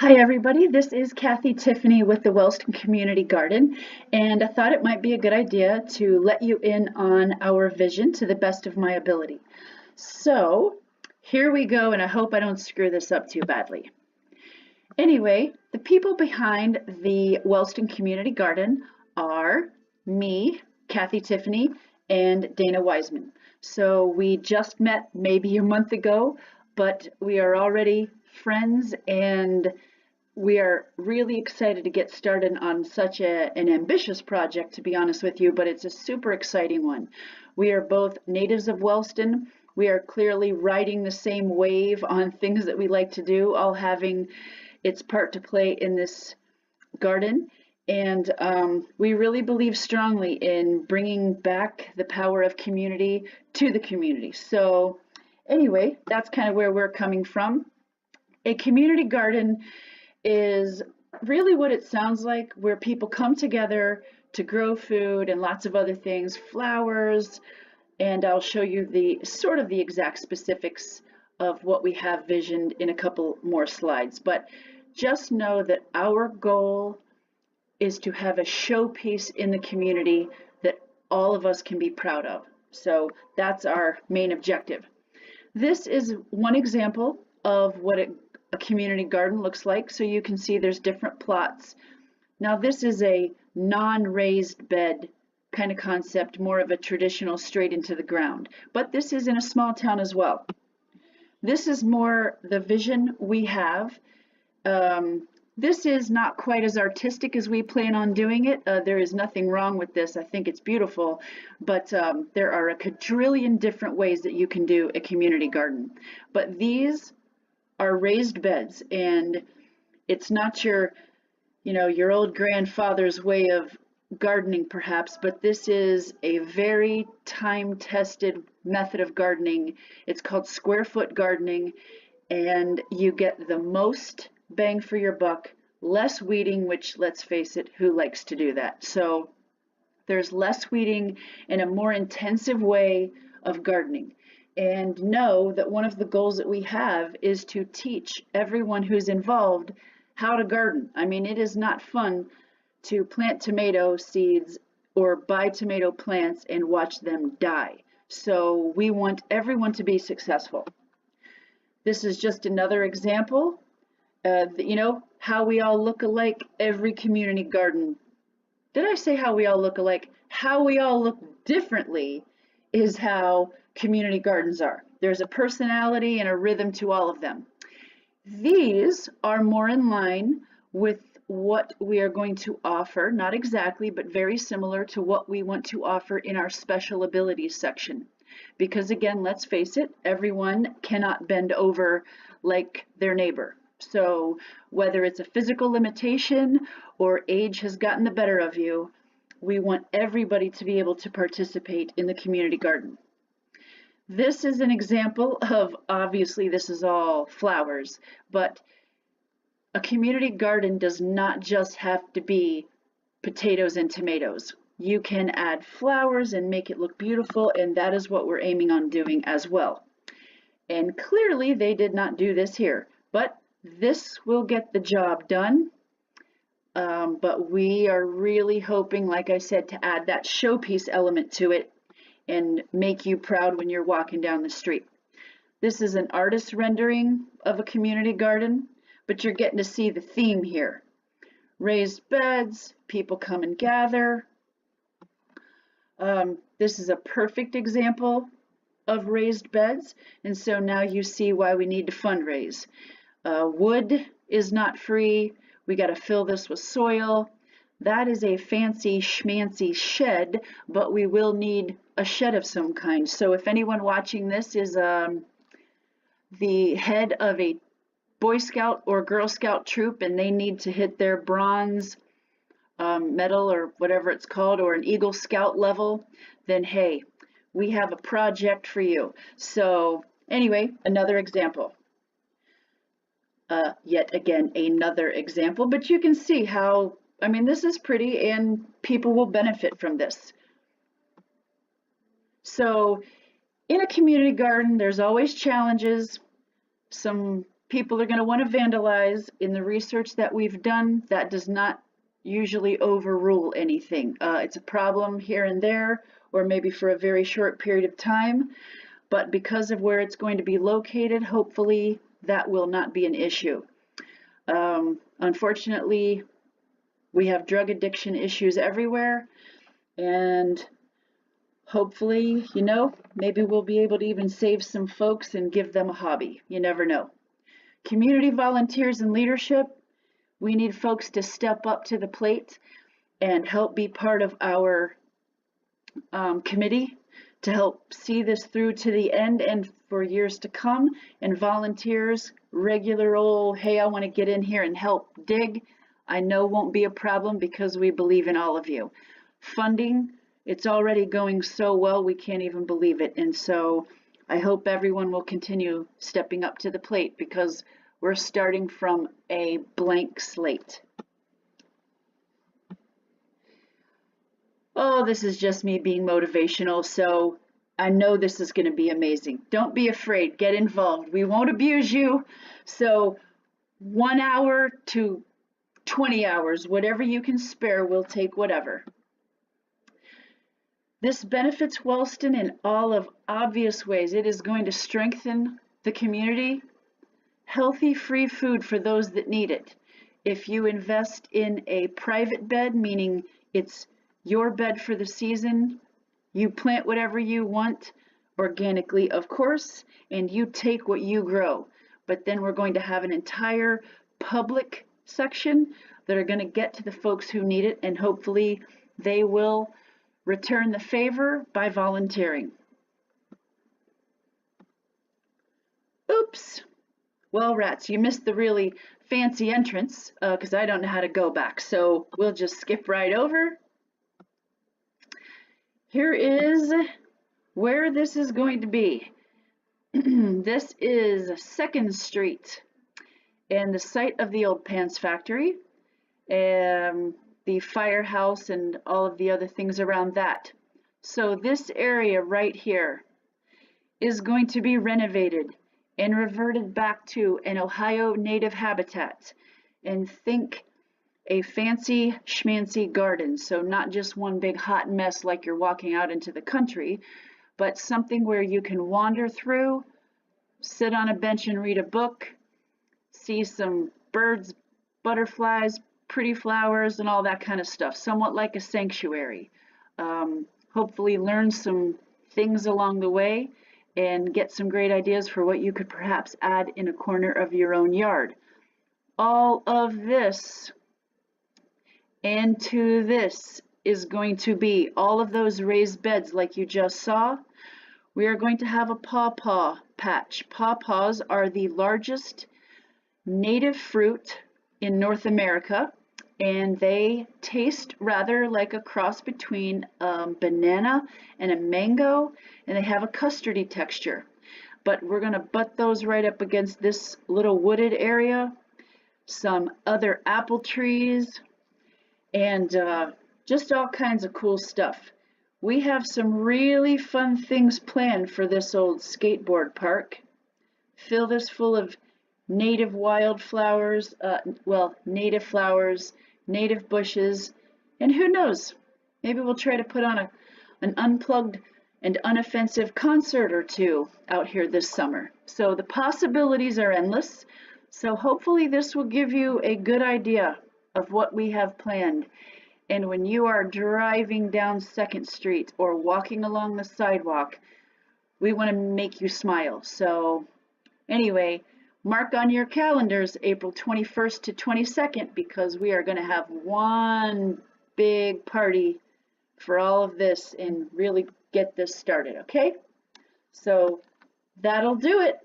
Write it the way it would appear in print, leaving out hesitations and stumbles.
Hi everybody, this is Kathy Tiffany with the Wellston Community Garden, and I thought it might be a good idea to let you in on our vision to the best of my ability. So here we go, and I hope I don't screw this up too badly. Anyway, the people behind the Wellston Community Garden are me, Kathy Tiffany, and Dana Wiseman. So we just met maybe a month ago, but we are already friends, and we are really excited to get started on such an ambitious project, to be honest with you, but it's a super exciting one. We are both natives of Wellston. We are clearly riding the same wave on things that we like to do, all having its part to play in this garden. And we really believe strongly in bringing back the power of community to the community. So anyway, that's kind of where we're coming from. A community garden is really what it sounds like, where people come together to grow food and lots of other things, flowers, and I'll show you the sort of the exact specifics of what we have visioned in a couple more slides. But just know that our goal is to have a showpiece in the community that all of us can be proud of. So that's our main objective. This is one example of what a community garden looks like. So you can see there's different plots. Now this is a non-raised bed kind of concept, more of a traditional straight into the ground, but this is in a small town as well. This is more the vision we have. This is not quite as artistic as we plan on doing it. There is nothing wrong with this. I think it's beautiful, but there are a quadrillion different ways that you can do a community garden. But these are raised beds, and it's not your old grandfather's way of gardening perhaps, but this is a very time-tested method of gardening. It's called square foot gardening, and you get the most bang for your buck, less weeding, which, let's face it, who likes to do that? So there's less weeding and a more intensive way of gardening. And know that one of the goals that we have is to teach everyone who's involved how to garden. I mean, it is not fun to plant tomato seeds or buy tomato plants and watch them die. So we want everyone to be successful. This is just another example. How we all look alike, every community garden. Did I say how we all look alike? How we all look differently is how community gardens are. There's a personality and a rhythm to all of them. These are more in line with what we are going to offer, not exactly, but very similar to what we want to offer in our special abilities section. Because again, let's face it, everyone cannot bend over like their neighbor. So whether it's a physical limitation or age has gotten the better of you, we want everybody to be able to participate in the community garden. This is an example of, obviously this is all flowers, but a community garden does not just have to be potatoes and tomatoes. You can add flowers and make it look beautiful, and that is what we're aiming on doing as well. And clearly they did not do this here, but this will get the job done. But we are really hoping, like I said, to add that showpiece element to it and make you proud when you're walking down the street. This is an artist rendering of a community garden, but you're getting to see the theme here. Raised beds, people come and gather. This is a perfect example of raised beds, and so now you see why we need to fundraise. Wood is not free. We got to fill this with soil. That is a fancy schmancy shed, but we will need a shed of some kind. So if anyone watching this is the head of a Boy Scout or Girl Scout troop and they need to hit their bronze medal or whatever it's called, or an Eagle Scout level, then hey, we have a project for you. So anyway, another example. Yet again, another example, but you can see how, I mean, this is pretty and people will benefit from this. So in a community garden, there's always challenges. Some people are going to want to vandalize. In the research that we've done, that does not usually overrule anything. It's a problem here and there, or maybe for a very short period of time, but because of where it's going to be located, hopefully that will not be an issue. Unfortunately, we have drug addiction issues everywhere, and hopefully, you know, maybe we'll be able to even save some folks and give them a hobby. You never know. Community volunteers and leadership, we need folks to step up to the plate and help be part of our committee to help see this through to the end and for years to come. And volunteers, regular old, hey, I want to get in here and help dig, I know won't be a problem because we believe in all of you. Funding, it's already going so well we can't even believe it. And so I hope everyone will continue stepping up to the plate because we're starting from a blank slate. Oh, this is just me being motivational, so I know this is going to be amazing. Don't be afraid. Get involved. We won't abuse you. So 1 hour to 20 hours, whatever you can spare, we'll take whatever. This benefits Wellston in all of obvious ways. It is going to strengthen the community. Healthy, free food for those that need it. If you invest in a private bed, meaning it's your bed for the season, you plant whatever you want, organically of course, and you take what you grow. But then we're going to have an entire public section that are going to get to the folks who need it, and hopefully they will return the favor by volunteering. Oops. Well, rats, you missed the really fancy entrance because I don't know how to go back. So we'll just skip right over. Here is where this is going to be. This is 2nd Street and the site of the old pants factory, and the firehouse and all of the other things around that. So this area right here is going to be renovated and reverted back to an Ohio native habitat. And think a fancy schmancy garden. So not just one big hot mess like you're walking out into the country, but something where you can wander through, sit on a bench and read a book, see some birds, butterflies, pretty flowers, and all that kind of stuff. Somewhat like a sanctuary. Hopefully learn some things along the way and get some great ideas for what you could perhaps add in a corner of your own yard. All of this into this is going to be all of those raised beds like you just saw. We are going to have a pawpaw patch. Pawpaws are the largest native fruit in North America, and they taste rather like a cross between a banana and a mango, and they have a custardy texture. But we're going to butt those right up against this little wooded area, some other apple trees, and just all kinds of cool stuff. We have some really fun things planned for this old skateboard park. Fill this full of native wildflowers, native flowers, native bushes, and who knows, maybe we'll try to put on an unplugged and unoffensive concert or two out here this summer. So the possibilities are endless. So hopefully this will give you a good idea of what we have planned. And when you are driving down 2nd Street or walking along the sidewalk, we want to make you smile. So anyway, mark on your calendars April 21st to 22nd because we are going to have one big party for all of this and really get this started, okay? So that'll do it.